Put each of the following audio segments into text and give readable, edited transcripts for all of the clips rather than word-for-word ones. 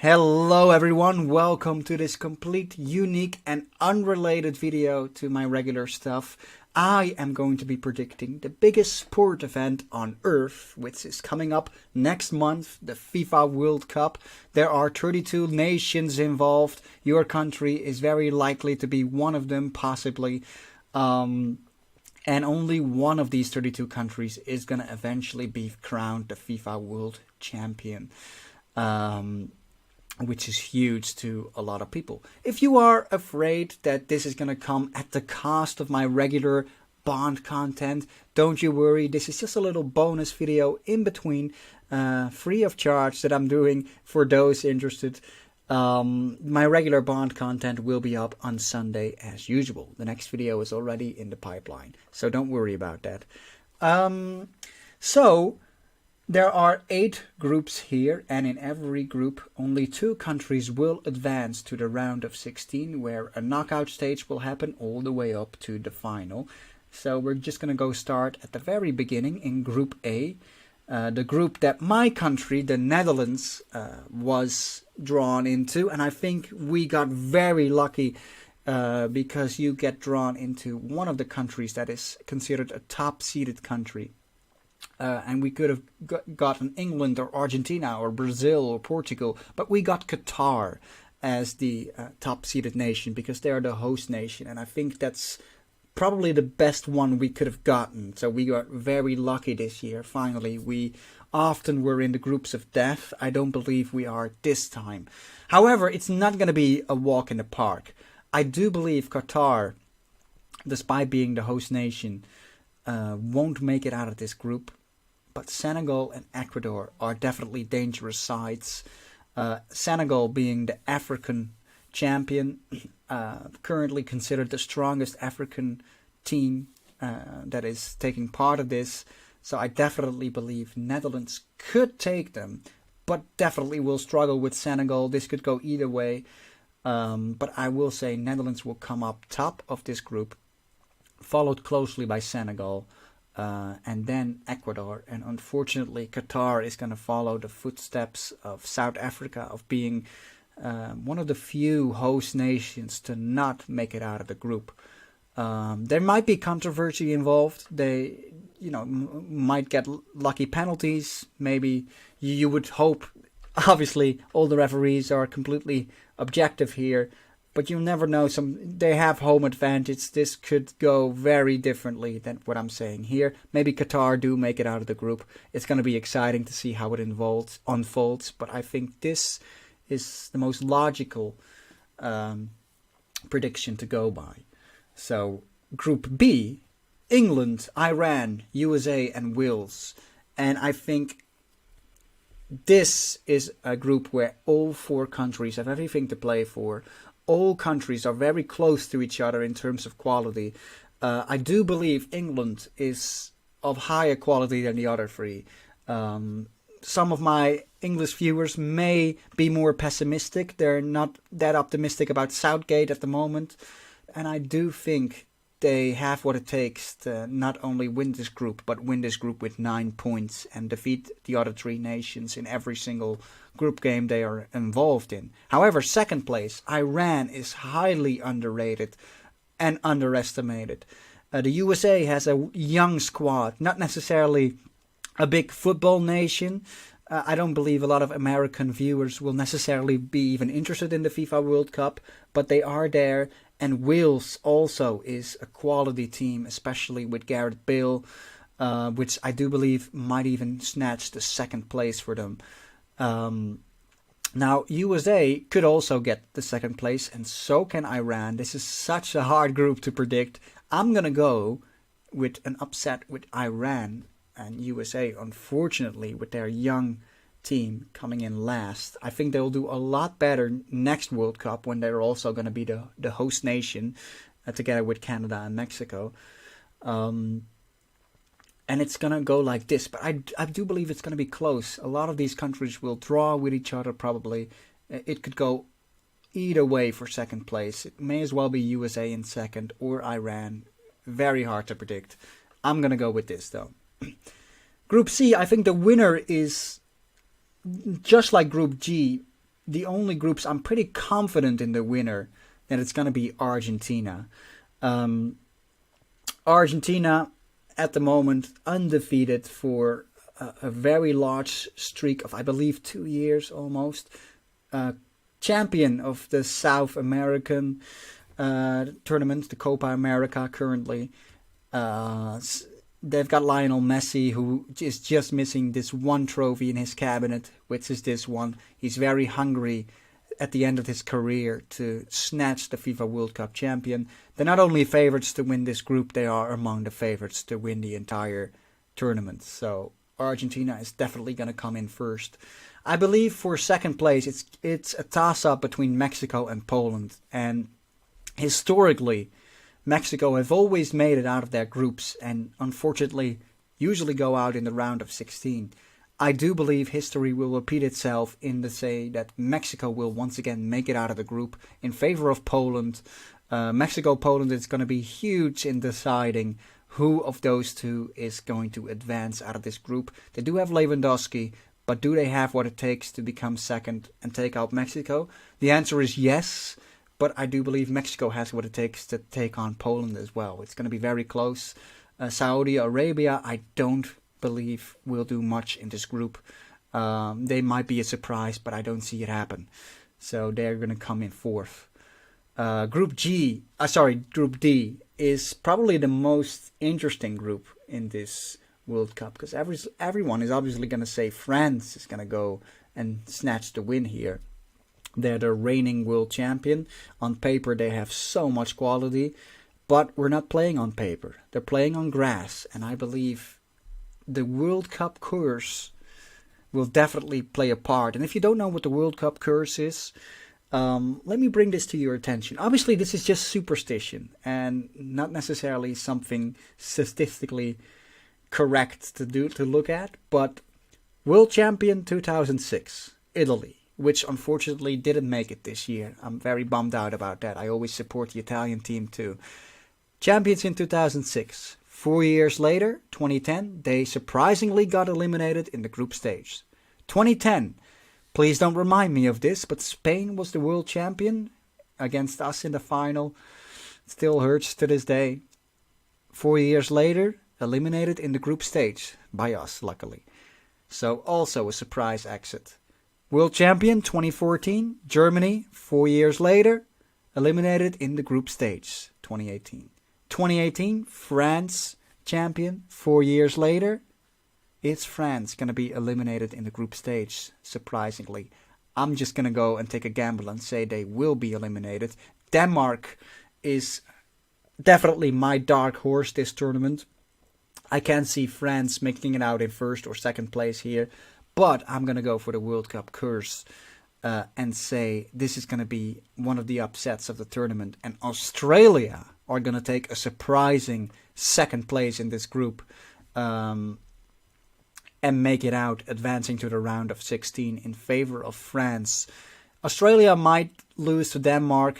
Hello everyone, welcome to this complete, unique and unrelated video to my regular stuff. I am going to be predicting the biggest sport event on Earth, which is coming up next month, the FIFA World Cup. There are 32 nations involved. Your country is very likely to be one of them, possibly. And only one of these 32 countries is going to eventually be crowned the FIFA World Champion. Which is huge to a lot of people. If you are afraid that this is going to come at the cost of my regular Bond content, don't you worry. This is just a little bonus video in between, free of charge, that I'm doing for those interested. My regular Bond content will be up on Sunday as usual. The next video is already in the pipeline, so don't worry about that. There are 8 groups here, and in every group only 2 countries will advance to the round of 16, where a knockout stage will happen all the way up to the final. So we're just going to go start at the very beginning in Group A, the group that my country, the Netherlands, was drawn into, and I think we got very lucky because you get drawn into one of the countries that is considered a top-seeded country. And we could have gotten England or Argentina or Brazil or Portugal, but we got Qatar as the top-seeded nation because they are the host nation, and I think that's probably the best one we could have gotten. So we got very lucky this year. Finally, we often were in the groups of death. I don't believe we are this time. However, it's not going to be a walk in the park. I do believe Qatar, despite being the host nation, won't make it out of this group. But Senegal and Ecuador are definitely dangerous sides. Senegal being the African champion, currently considered the strongest African team that is taking part of this. So I definitely believe Netherlands could take them, but definitely will struggle with Senegal. This could go either way. But I will say Netherlands will come up top of this group, followed closely by Senegal. And then Ecuador, and unfortunately Qatar is going to follow the footsteps of South Africa of being one of the few host nations to not make it out of the group. There might be controversy involved. They, might get lucky penalties. Maybe you would hope. Obviously, all the referees are completely objective here. But you never know, they have home advantage. This could go very differently than what I'm saying here. Maybe Qatar do make it out of the group. It's going to be exciting to see how it unfolds. But I think this is the most logical prediction to go by. So Group B, England, Iran, USA and Wales. And I think this is a group where all 4 countries have everything to play for. All countries are very close to each other in terms of quality. I do believe England is of higher quality than the other 3. Some of my English viewers may be more pessimistic. They're not that optimistic about Southgate at the moment. And I do think they have what it takes to not only win this group, but win this group with 9 points and defeat the other 3 nations in every single group game they are involved in. However, second place, Iran, is highly underrated and underestimated. The USA has a young squad, not necessarily a big football nation. I don't believe a lot of American viewers will necessarily be even interested in the FIFA World Cup, but they are there. And Wales also is a quality team, especially with Gareth Bale, which I do believe might even snatch the second place for them. Now, USA could also get the second place, and so can Iran. This is such a hard group to predict. I'm going to go with an upset with Iran and USA, unfortunately, with their young team coming in last. I think they'll do a lot better next World Cup when they're also going to be the host nation together with Canada and Mexico. And it's going to go like this. But I do believe it's going to be close. A lot of these countries will draw with each other probably. It could go either way for second place. It may as well be USA in second or Iran. Very hard to predict. I'm going to go with this though. Group C, I think the winner is just like Group G, the only groups I'm pretty confident in the winner, that it's going to be Argentina. Um, Argentina at the moment undefeated for a very large streak of, I believe, 2 years almost. Champion of the South American tournament, the Copa America currently. They've got Lionel Messi, who is just missing this one trophy in his cabinet, which is this one. He's very hungry at the end of his career to snatch the FIFA World Cup champion. They're not only favorites to win this group, they are among the favorites to win the entire tournament. So Argentina is definitely going to come in first. I believe for second place, it's a toss-up between Mexico and Poland. And historically, Mexico have always made it out of their groups and unfortunately usually go out in the round of 16. I do believe history will repeat itself in the say that Mexico will once again make it out of the group in favor of Poland. Mexico-Poland is going to be huge in deciding who of those two is going to advance out of this group. They do have Lewandowski, but do they have what it takes to become second and take out Mexico? The answer is yes, but I do believe Mexico has what it takes to take on Poland as well. It's going to be very close. Saudi Arabia, I don't believe will do much in this group. They might be a surprise, but I don't see it happen. So they're going to come in fourth. Group D is probably the most interesting group in this World Cup because everyone is obviously going to say France is going to go and snatch the win here. They're the reigning world champion. On paper, they have so much quality, but we're not playing on paper. They're playing on grass, and I believe the World Cup curse will definitely play a part. And if you don't know what the World Cup curse is, let me bring this to your attention. Obviously, this is just superstition and not necessarily something statistically correct to look at, but World Champion 2006, Italy, which unfortunately didn't make it this year. I'm very bummed out about that. I always support the Italian team too. Champions in 2006. 4 years later, 2010, they surprisingly got eliminated in the group stage. 2010, please don't remind me of this, but Spain was the world champion against us in the final. Still hurts to this day. 4 years later, eliminated in the group stage by us, luckily. So also a surprise exit. World champion 2014, Germany, 4 years later, eliminated in the group stage, 2018. 2018, France, champion, 4 years later, it's France going to be eliminated in the group stage, surprisingly. I'm just going to go and take a gamble and say they will be eliminated. Denmark is definitely my dark horse this tournament. I can't see France making it out in first or second place here. But I'm going to go for the World Cup curse and say this is going to be one of the upsets of the tournament. And Australia are going to take a surprising second place in this group and make it out, advancing to the round of 16 in favor of France. Australia might lose to Denmark,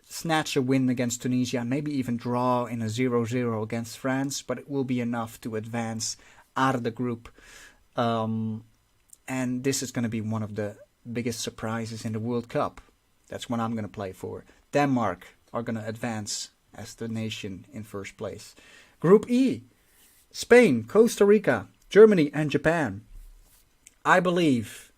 snatch a win against Tunisia, maybe even draw in a 0-0 against France, but it will be enough to advance out of the group. And this is going to be one of the biggest surprises in the World Cup. That's what I'm going to play for. Denmark are going to advance as the nation in first place. Group E, Spain, Costa Rica, Germany and Japan. I believe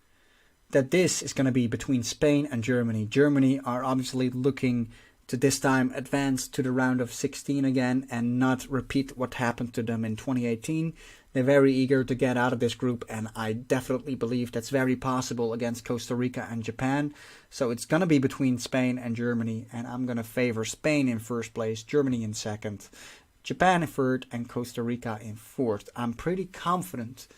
that this is going to be between Spain and Germany. Germany are obviously looking to this time advance to the round of 16 again and not repeat what happened to them in 2018. They're very eager to get out of this group, and I definitely believe that's very possible against Costa Rica and Japan. So it's going to be between Spain and Germany, and I'm going to favor Spain in first place, Germany in second, Japan in third, and Costa Rica in fourth. I'm pretty confident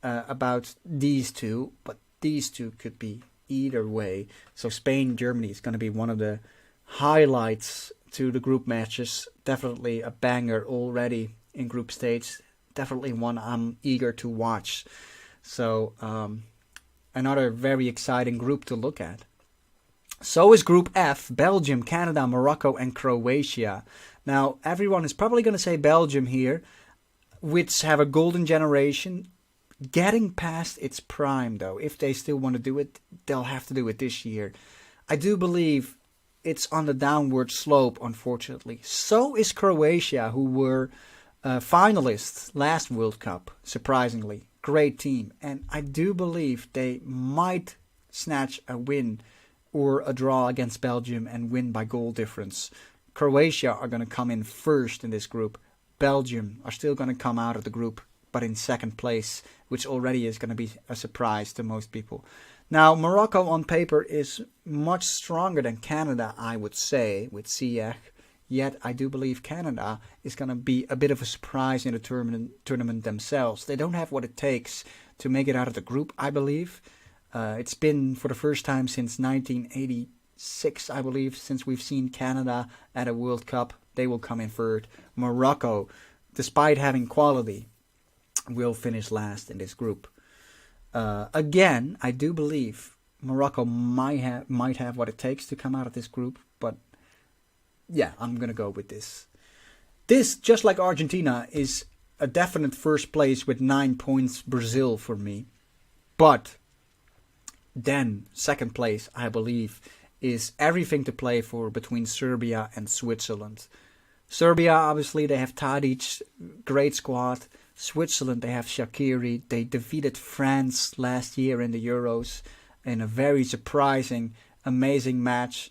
about these two, but these two could be either way. So Spain, Germany is going to be one of the highlights to the group matches. Definitely a banger already in group stage. Definitely one I'm eager to watch. So another very exciting group to look at. So is Group F, Belgium, Canada, Morocco and Croatia. Now everyone is probably going to say Belgium here, which have a golden generation. getting past its prime, though. If they still want to do it, they'll have to do it this year. I do believe it's on the downward slope, unfortunately. So is Croatia, who were finalists last World Cup, surprisingly. Great team. And I do believe they might snatch a win or a draw against Belgium and win by goal difference. Croatia are going to come in first in this group. Belgium are still going to come out of the group, but in second place, which already is going to be a surprise to most people. Now, Morocco on paper is much stronger than Canada, I would say, with Ziyech. Yet, I do believe Canada is going to be a bit of a surprise in the tournament themselves. They don't have what it takes to make it out of the group, I believe. It's been for the first time since 1986, I believe, since we've seen Canada at a World Cup. They will come in third. Morocco, despite having quality, will finish last in this group. Again, I do believe Morocco might have what it takes to come out of this group, but yeah, I'm going to go with this. This, just like Argentina, is a definite first place with 9 points, Brazil for me. But then, second place, I believe, is everything to play for between Serbia and Switzerland. Serbia, obviously, they have Tadic, great squad. Switzerland, they have Shaqiri. They defeated France last year in the Euros in a very surprising, amazing match.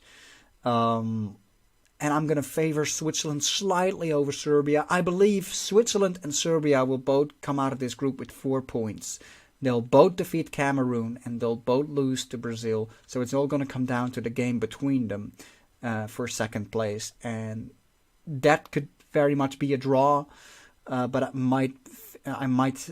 And I'm going to favor Switzerland slightly over Serbia. I believe Switzerland and Serbia will both come out of this group with 4 points. They'll both defeat Cameroon and they'll both lose to Brazil. So it's all going to come down to the game between them for second place. And that could very much be a draw. But I might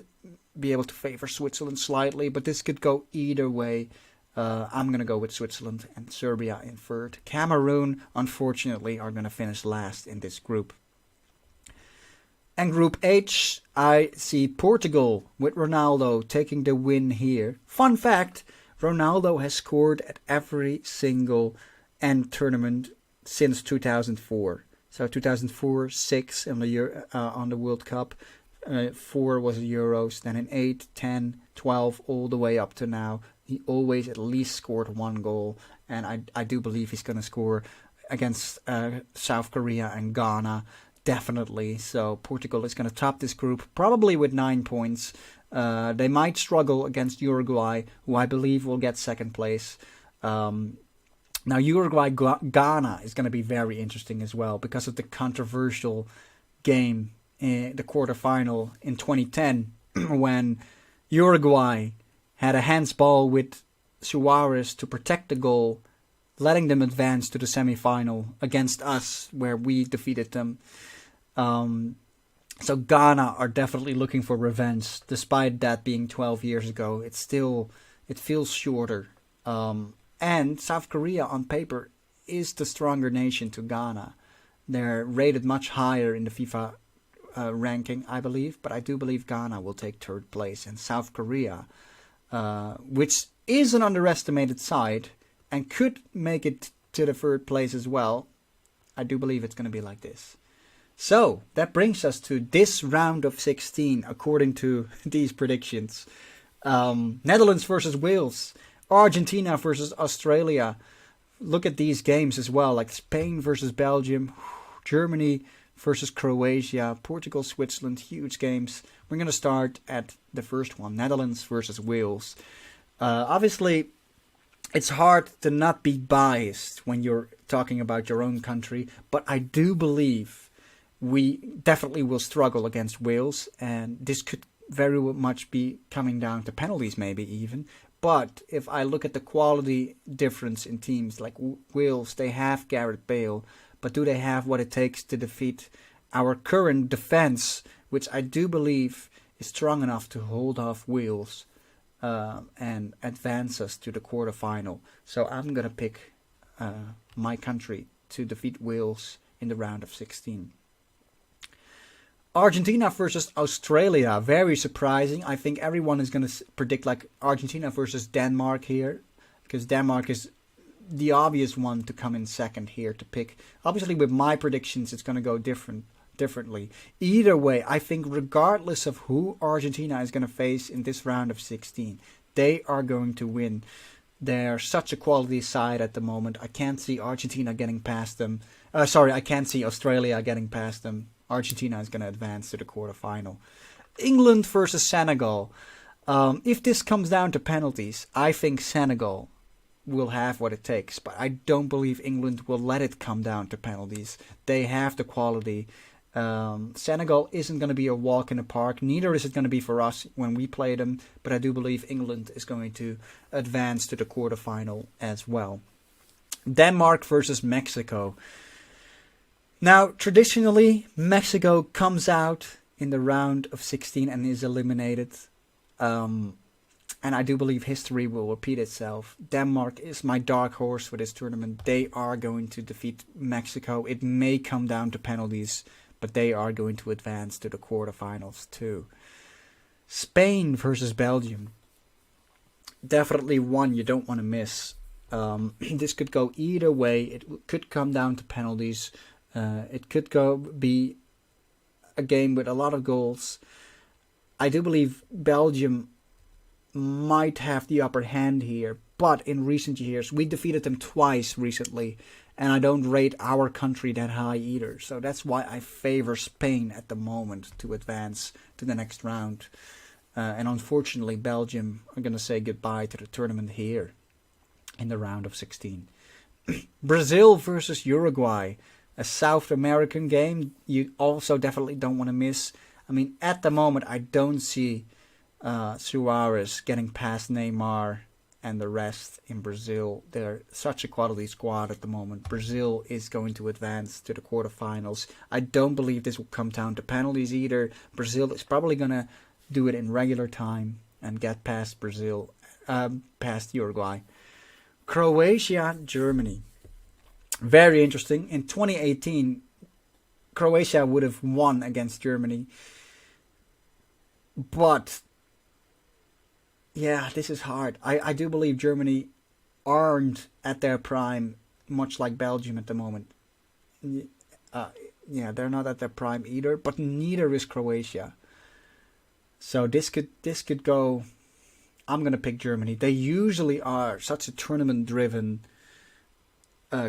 be able to favor Switzerland slightly. But this could go either way. I'm going to go with Switzerland and Serbia in third. Cameroon, unfortunately, are going to finish last in this group. And Group H, I see Portugal with Ronaldo taking the win here. Fun fact, Ronaldo has scored at every single end tournament since 2004. So 2004, 6 on the World Cup. 4 was the Euros. Then in 8, 10, 12, all the way up to now. He always at least scored 1 goal. And I do believe he's going to score against South Korea and Ghana. Definitely. So Portugal is going to top this group, probably with 9 points. They might struggle against Uruguay, who I believe will get second place. Now, Uruguay-Ghana is going to be very interesting as well because of the controversial game in the quarterfinal in 2010 when Uruguay had a handsball with Suarez to protect the goal, letting them advance to the semi-final against us, where we defeated them. So Ghana are definitely looking for revenge, despite that being 12 years ago. It feels shorter. And South Korea, on paper, is the stronger nation to Ghana. They're rated much higher in the FIFA ranking, I believe, but I do believe Ghana will take third place. And South Korea, which is an underestimated side and could make it to the third place as well, I do believe it's going to be like this. So, that brings us to this round of 16, according to these predictions. Netherlands versus Wales. Argentina versus Australia. Look at these games as well, like Spain versus Belgium, Germany versus Croatia, Portugal, Switzerland, huge games. We're going to start at the first one, Netherlands versus Wales. Obviously, it's hard to not be biased when you're talking about your own country, but I do believe we definitely will struggle against Wales, and this could very much be coming down to penalties maybe even. But if I look at the quality difference in teams like Wales, they have Gareth Bale, but do they have what it takes to defeat our current defense, which I do believe is strong enough to hold off Wales and advance us to the quarterfinal? So I'm going to pick my country to defeat Wales in the round of 16. Argentina versus Australia, very surprising. I think everyone is going to predict like Argentina versus Denmark here, because Denmark is the obvious one to come in second here to pick. Obviously, with my predictions, it's going to go different. differently. Either way, I think regardless of who Argentina is going to face in this round of 16, they are going to win. They're such a quality side at the moment. I can't see Argentina getting past them. I can't see Australia getting past them. Argentina is going to advance to the quarterfinal. England versus Senegal. If this comes down to penalties, I think Senegal will have what it takes. But I don't believe England will let it come down to penalties. They have the quality. Senegal isn't going to be a walk in the park. Neither is it going to be for us when we play them. But I do believe England is going to advance to the quarterfinal as well. Denmark versus Mexico. Now, traditionally, Mexico comes out in the round of 16 and is eliminated. And I do believe history will repeat itself. Denmark is my dark horse for this tournament. They are going to defeat Mexico. It may come down to penalties, but they are going to advance to the quarterfinals too. Spain versus Belgium. Definitely one you don't want to miss. This could go either way. It could come down to penalties. It could be a game with a lot of goals. I do believe Belgium might have the upper hand here, but in recent years we defeated them twice recently, and I don't rate our country that high either. So that's why I favor Spain at the moment to advance to the next round. And unfortunately, Belgium are going to say goodbye to the tournament here in the round of 16. Brazil versus Uruguay. A South American game you also definitely don't want to miss. I mean, at the moment, I don't see Suarez getting past Neymar and the rest in Brazil. They're such a quality squad at the moment. Brazil is going to advance to the quarterfinals. I don't believe this will come down to penalties either. Brazil is probably going to do it in regular time and get past past Uruguay. Croatia, Germany. Very interesting. In 2018, Croatia would have won against Germany. But yeah, this is hard. I do believe Germany aren't at their prime, much like Belgium at the moment. They're not at their prime either, but neither is Croatia. So this could go. I'm gonna pick Germany. They usually are such a tournament-driven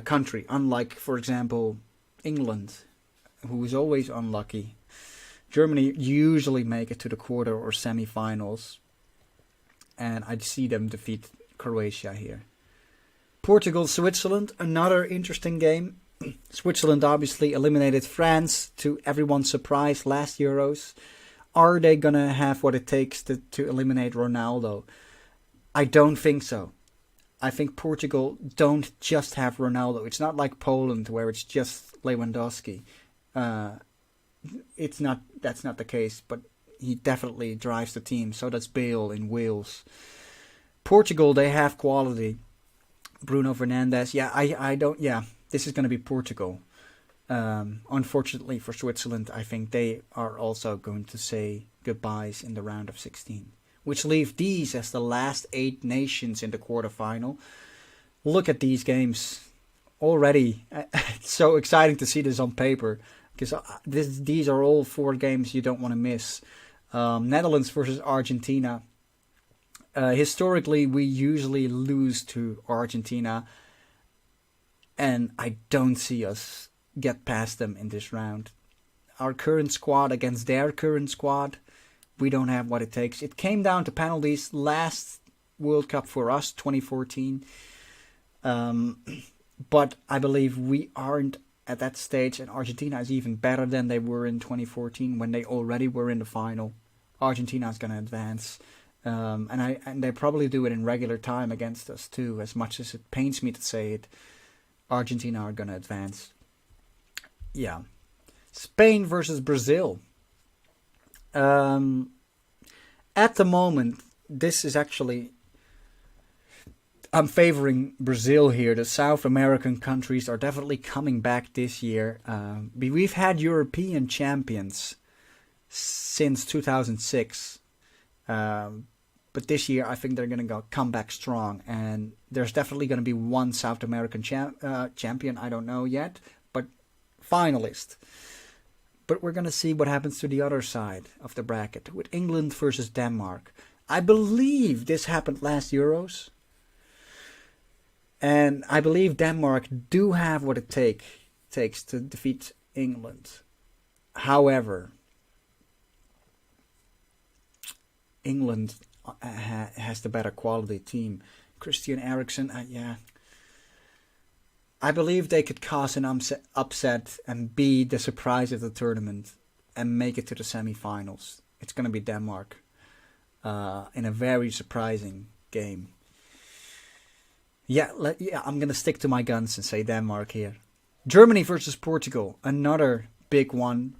country, unlike, for example, England, who is always unlucky. Germany usually make it to the quarter or semi-finals, and I'd see them defeat Croatia here. Portugal, Switzerland, another interesting game. Switzerland obviously eliminated France to everyone's surprise last Euros. Are they going to have what it takes to eliminate Ronaldo? I don't think so. I think Portugal don't just have Ronaldo. It's not like Poland where it's just Lewandowski. That's not the case, but he definitely drives the team. So does Bale in Wales. Portugal, they have quality. Bruno Fernandes. This is going to be Portugal. Unfortunately for Switzerland, I think they are also going to say goodbyes in the round of 16. Which leave these as the last 8 nations in the quarterfinal. Look at these games already. It's so exciting to see this on paper, because these are all 4 games you don't want to miss. Netherlands versus Argentina. Historically, we usually lose to Argentina, and I don't see us get past them in this round. Our current squad against their current squad, we don't have what it takes. It came down to penalties last World Cup for us, 2014. But I believe we aren't at that stage, and Argentina is even better than they were in 2014 when they already were in the final. Argentina is going to advance. And they probably do it in regular time against us too, as much as it pains me to say it. Argentina are going to advance. Yeah. Spain versus Brazil. At the moment, this is actually... I'm favoring Brazil here. The South American countries are definitely coming back this year. We've had European champions since 2006. But this year, I think they're going to come back strong. And there's definitely going to be one South American champion. I don't know yet. But finalist. But we're going to see what happens to the other side of the bracket with England versus Denmark. I believe this happened last Euros. And I believe Denmark do have what it takes to defeat England. However, England has the better quality team. Christian Eriksen, yeah. I believe they could cause an upset and be the surprise of the tournament and make it to the semi-finals. It's going to be Denmark in a very surprising game. Yeah, I'm going to stick to my guns and say Denmark here. Germany versus Portugal, another big one.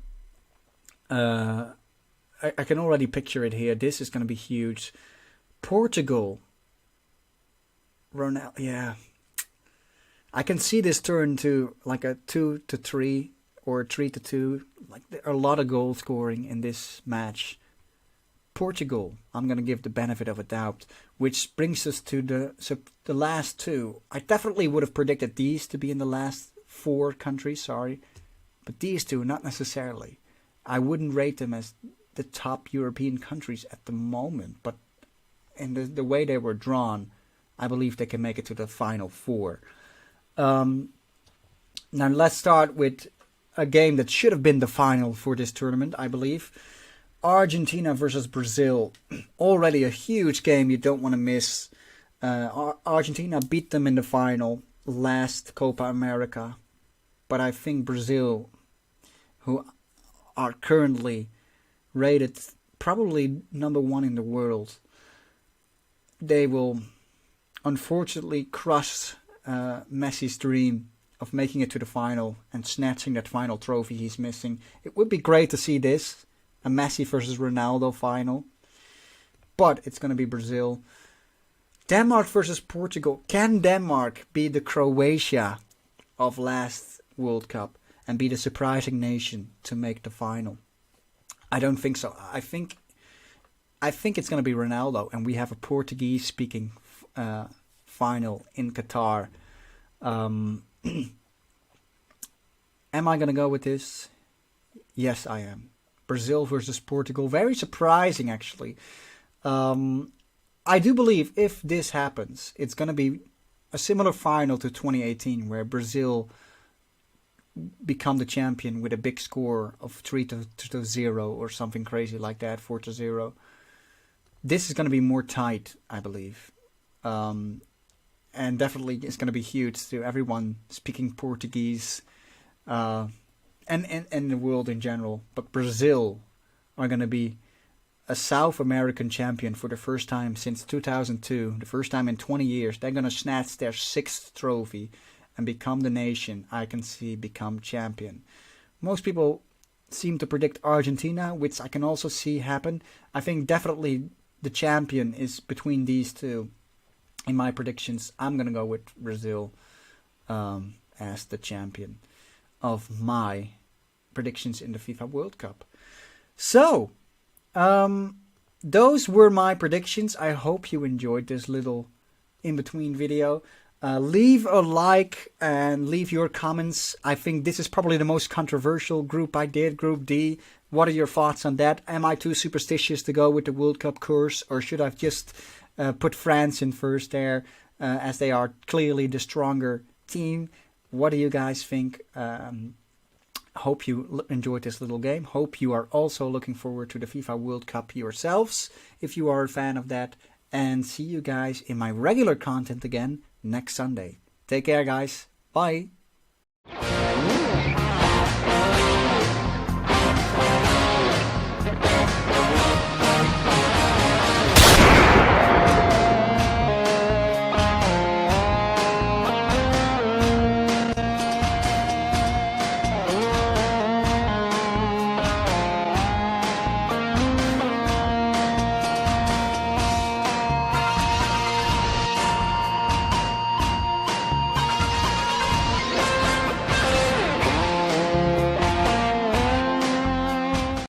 I can already picture it here. This is going to be huge. Portugal. Ronaldo, yeah. I can see this turn to like a 2-3 or 3-2. Like there are a lot of goal scoring in this match. Portugal, I'm going to give the benefit of a doubt, which brings us to the last two. I definitely would have predicted these to be in the last 4 countries, sorry. But these two, not necessarily. I wouldn't rate them as the top European countries at the moment, but in the way they were drawn, I believe they can make it to the final 4. Now let's start with a game that should have been the final for this tournament, I believe. Argentina versus Brazil. Already a huge game you don't want to miss. Argentina beat them in the final last Copa America. But I think Brazil, who are currently rated probably number 1 in the world, they will unfortunately crush Messi's dream of making it to the final and snatching that final trophy he's missing. It would be great to see this, a Messi versus Ronaldo final, but it's going to be Brazil. Denmark versus Portugal. Can Denmark be the Croatia of last World Cup and be the surprising nation to make the final? I don't think so. I think it's going to be Ronaldo, and we have a Portuguese-speaking final in Qatar. Am I going to go with this? Yes, I am. Brazil versus Portugal. Very surprising, actually. I do believe if this happens, it's going to be a similar final to 2018, where Brazil become the champion with a big score of 3-0 or something crazy like that, 4-0. This is going to be more tight, I believe. And definitely it's going to be huge to everyone speaking Portuguese and the world in general. But Brazil are going to be a South American champion for the first time since 2002. The first time in 20 years. They're going to snatch their 6th trophy and become the nation I can see become champion. Most people seem to predict Argentina, which I can also see happen. I think definitely the champion is between these two. In my predictions, I'm going to go with Brazil as the champion of my predictions in the FIFA World Cup. So, those were my predictions. I hope you enjoyed this little in-between video. Leave a like and leave your comments. I think this is probably the most controversial group I did, Group D. What are your thoughts on that? Am I too superstitious to go with the World Cup course, or should I just put France in first there, as they are clearly the stronger team? What do you guys think? Hope you enjoyed this little game. Hope you are also looking forward to the FIFA World Cup yourselves, if you are a fan of that. And see you guys in my regular content again next Sunday. Take care, guys. Bye.